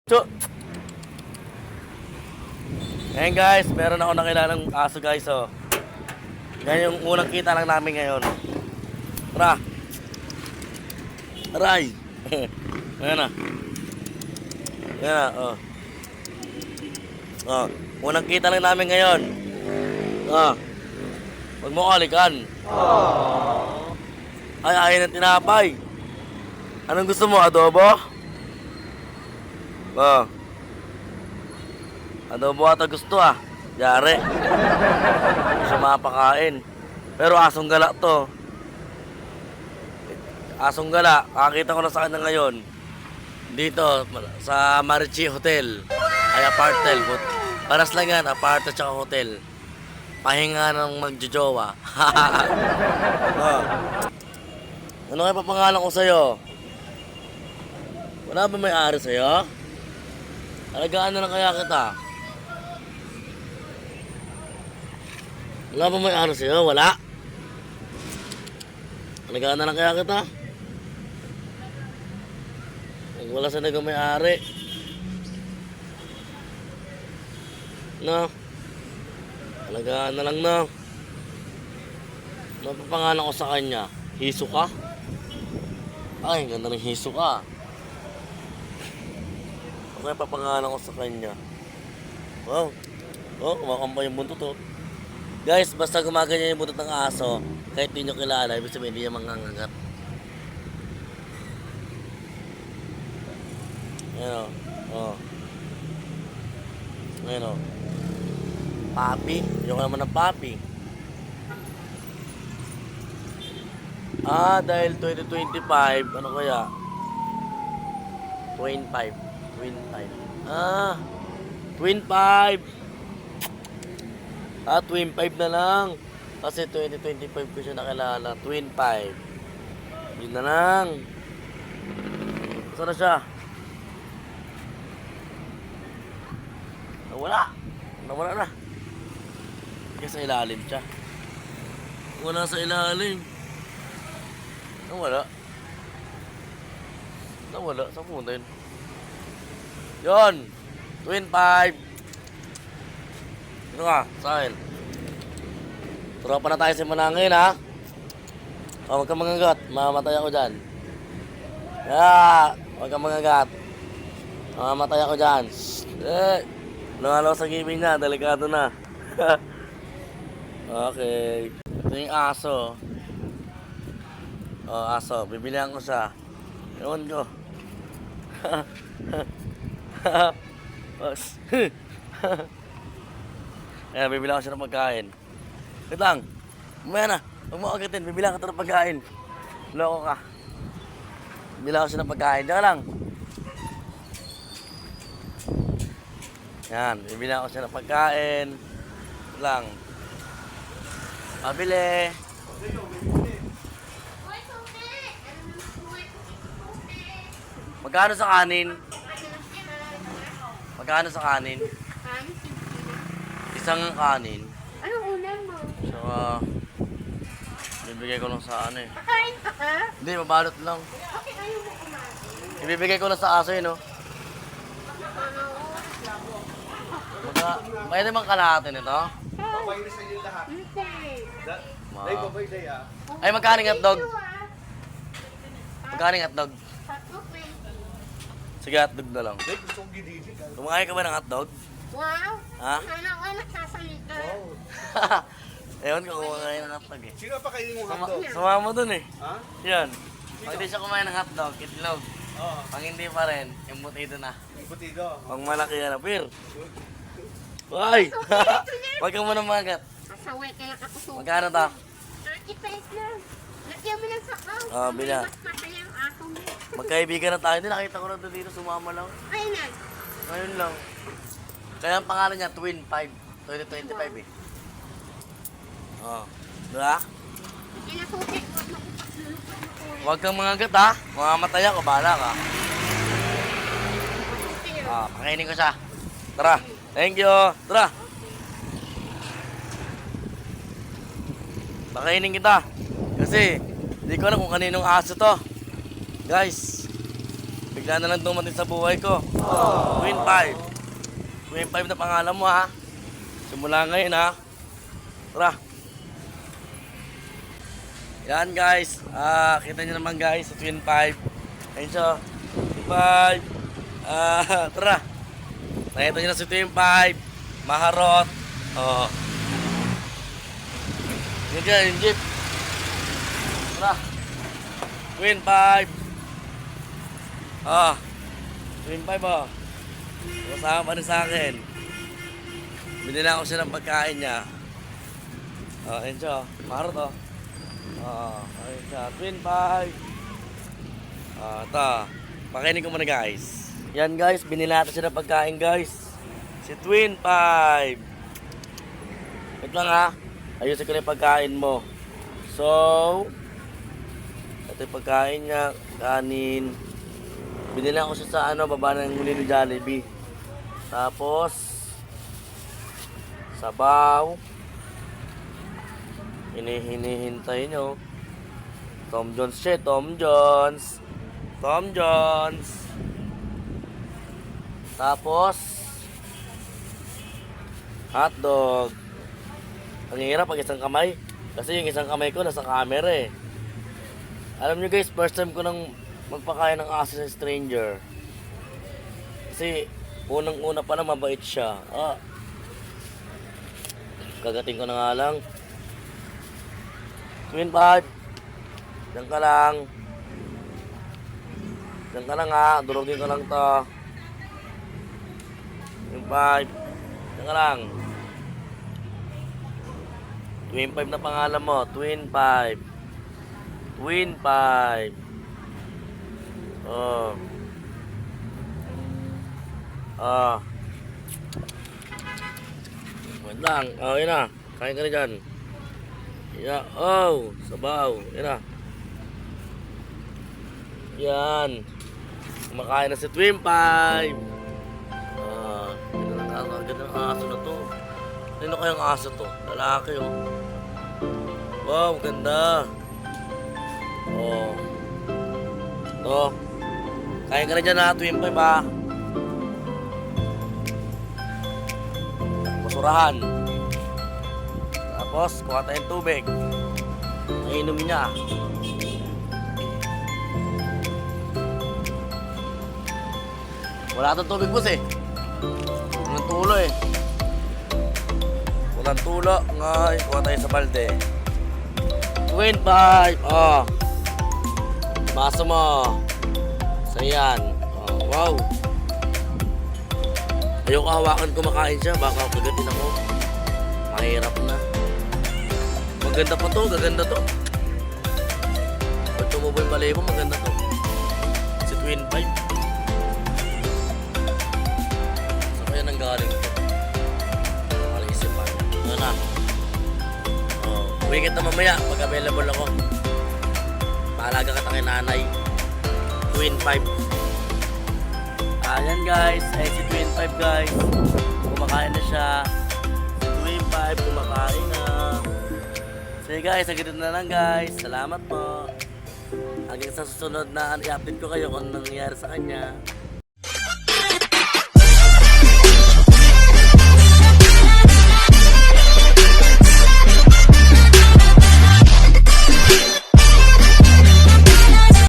So, ngayon guys, meron ako nakilalang aso guys, oh. Yan yung unang kita lang namin ngayon. Tara. Aray. Ayan na. Ayan na, oh. Oh, unang kita lang namin ngayon. Ah. Huwag mo kalikan. Ay, ayaw ng tinapay. Anong gusto mo, adobo? Oh. Adobo ata gusto ah. Yari. Hindi siya mapakain. Pero asong gala to. Asong gala. Kakita ko na sa kanya ngayon. Dito, sa Marichi Hotel. Ay, apartel. Paras lang yan, apart at saka hotel. Pahinga ng magjojowa. Oh. Ano kaya papangalan ko sa'yo? Wala ba may-ari sa'yo? Alagaan na lang kaya kita. Wala ba may-ari sa'yo? Wala? Alagaan na lang kaya kita? Wala sa nagang may-ari. No? Alagaan na lang, no? Mapapangalan ko sa kanya. Hiso ka? Ay, ganda ng hiso ka. Okay, papangalan ko sa kanya. Wow. Oh, kumakampa yung buntot, oh. Guys, basta gumaganyan yung buntot ng aso, kahit di nyo kilala, ibig sabihin hindi niya mangangagat. Ayan, oh. Ayan, oh. Papi. Yung naman ng papi. Ah, dahil 2025, ano kaya? 25. Ah, Twin 5. Ah, Twin 5 na lang. Kasi 2025 ko siya nakilala. Twin 5. Yun na lang. Saan na siya? Nawala na. Kasi sa ilalim siya. Wala sa ilalim. Nawala sa punin. Yon, Twin 5. Ano ka? Saan? Tropa na tayo sa Manangin, ha? O, huwag kang mangagat. Mamamatay ako dyan. Huwag kang mangagat. Mamamatay ako dyan. Lumalaw sa gaming na. Delikado na. Okay. Ito yung aso. Oh, aso. Bibilihan ko siya. Ewan ko. Ayan, bibilang ko siya ng pagkain. Wait lang. Mamaya na. Huwag mo agatin. Bibilang ko ito ng pagkain. Loko ka. Bibilang ko siya ng pagkain. Diyan lang. Yan. Bibilang ko siya ng pagkain. Wait lang. Pabili. Magkano sa kanin? Magkano sa kanin? Isang kanin. Anong ulam mo? Saka, bibigay ko lang sa ano eh. Kakain ka ka? Hindi, mabalot lang. Bakit ayaw mo kumain? Ibibigay ko lang sa aso yun, no? Pwede bang kalahati nito? Babay na sa inyo lahat. Day, babay day ah. Ay, magkano yung hotdog? Magkano yung hotdog? Sige, hotdog na lang. Day, gusto kong gididi ka. Kumakain ka ba ng hotdog? Wow! Ha? Sana ako nagsasalita. Ewan ko kumakain ng hotdog eh. Sino pa kainin mong hotdog? Sumama mo dun eh. Ha? Yan. Pag hindi siya kumain ng hotdog, itlog. Oo. Pag hindi pa rin, yung butido na. Butido. Pag malaki yan na, pir. Ay! Huwag kang muna magat. Kasaway kaya ako suko. Magkano to? 30 pesos lang. Lagyan mo lang sa kaw. Ah, bila. Mas masaya ang aso mo. Magkaibigan na tayo. Hindi, nakita ko na doon dito, sumama lang. Ayun na. Ngayon lang. Kaya ang pangalan niya, Twin 5. 2025 eh. Oh. Diba? Kinasutik mo. Huwag kang mangagat ha. Mamamatay ako, bahala ka. Pakainin ko siya. Tara. Thank you. Tara. Pakainin kita. Kasi, hindi ko alam kung kaninong aso to. Guys, bigla na lang dumating sa buhay ko. Twin 5. Twin 5 na pangalan mo ha. Simula ngayon ha. Tara. Yan guys. Kita nyo naman guys sa Twin 5. Ayun siya. Twin 5. Tara. Nakita nyo na si Twin 5. Maharot. Oh. Yun dyan, yung jeep. Tara. Twin 5. Twin 5 oh. Kasama pa rin sa akin. Binila ko siya ng pagkain niya. Ayun siya. Maharot oh. Ayun siya. Twin 5. Ito. Pakinig ko muna guys. Yan guys, binilata siya ng pagkain guys. Si Twin 5. Wait lang ha. Ayusin ko na yung pagkain mo. So, ito yung pagkain niya. Kanin. Binila ko siya sa baba ng huli ng Jollibee. Tapos, sabaw. Hinihintay nyo. Tom Jones siya, Tom Jones. Tom Jones. Tapos, hotdog. Ang hirap pag isang kamay. Kasi yung isang kamay ko nasa camera eh. Alam nyo guys, first time ko nang magpakain ng aso sa stranger. Kasi, unang-una pa lang mabait siya. Kagating ko na nga lang. Twin 5. Diyan ka lang. Diyan ka lang ha. Durugin ka lang to. Twin 5. Diyan ka lang. Twin 5 na pangalan mo. Twin 5. Twin 5. Wait lang. Yun na. Kain ka na dyan. Yeah. Sabaw. Yan na. Yan. Kumakain na si Twin 5. Ganda ng aso na to. Sino kayang aso to? Lalaki oh. Wow, ganda. To. Kain ka na dyan ha, Twin 5 ha. Basurahan. Tapos, kuha tayong tubig. Nainom niya. Wala itong tubig boss eh. Walang tulo eh. Walang tulo. Ngayon, kuha tayo sa balde. Twin 5. Baso mo. So yan. Wow. Ayoko hawakan kumakain siya. Baka kagatin ako. Mahirap na. Maganda pa to. Gaganda to. Pag tumubo yung balibo, maganda to. Si Twin 5. So kaya nang galing to. Malisipan. Ano na. Uwi kita mamaya pag available ako. Paalaga kita kay nanay. Twin 5. Ayan guys. Ay si Twin 5 guys. Kumakain na siya. Si Twin 5 kumakain na. Sige guys, agad na lang guys. Salamat po. Hanggang sa susunod na i-update ko kayo kung anong nangyayari sa kanya.